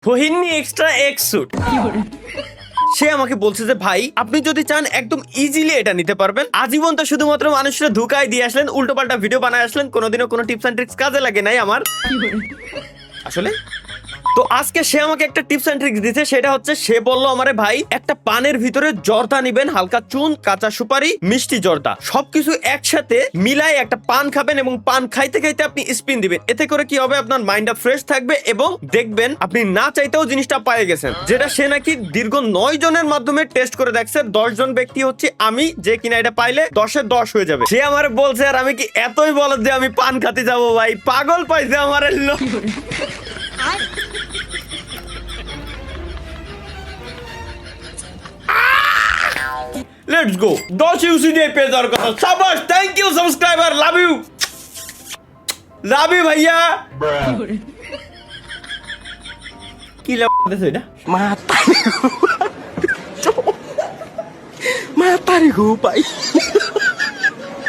ফহিনী extra x sweet. সে আমাকে বলছে যে ভাই আপনি যদি চান একদম ইজিলি এটা নিতে পারবেন। আজীবন তো শুধুমাত্র মানুষরা ধোঁকায় দিয়ে আসলেন, উল্টো পাল্টা ভিডিও বানায় আসলেন, কোনোদিনও কোনো টিপস এন্ড ট্রিক্স কাজে লাগে নাই আমার আসলে। তো আজকে সে আমাকে একটা টিপস এন্ড ট্রিক্স দিতে, সেটা হচ্ছে সে বলল আমারে ভাই একটা পানের ভিতরে জর্দা নিবেন, হালকা চুন, কাঁচা সুপারি, মিষ্টি জর্দা সবকিছু একসাথে মিলাই একটা পান খাবেন এবং পান খাইতে খাইতে আপনি স্পিন দিবেন। এতে করে কি হবে, আপনার মাইন্ডটা ফ্রেশ থাকবে এবং দেখবেন আপনি না চাইতেও জিনিসটা পেয়ে গেছেন। যেটা সে নাকি দীর্ঘ 9 জনের মাধ্যমে টেস্ট করে দেখছে। 10 জন ব্যক্তি হচ্ছে আমি, যে কিনা এটা পাইলে 10-এ 10 হয়ে যাবে। সে আমার বলছে আর আমি কি এতই বলদ যে আমি পান খাতে যাবো ভাই, পাগল পাইছে আমার লোক। Let's go. 10 ইউসি দিয়ে পেয়ে যাওয়ার কথা। সাবাস, thank you subscriber, love you, love you ভাইয়া। কি লাভ দিছ এটা? Mata ni Mata ni Pak.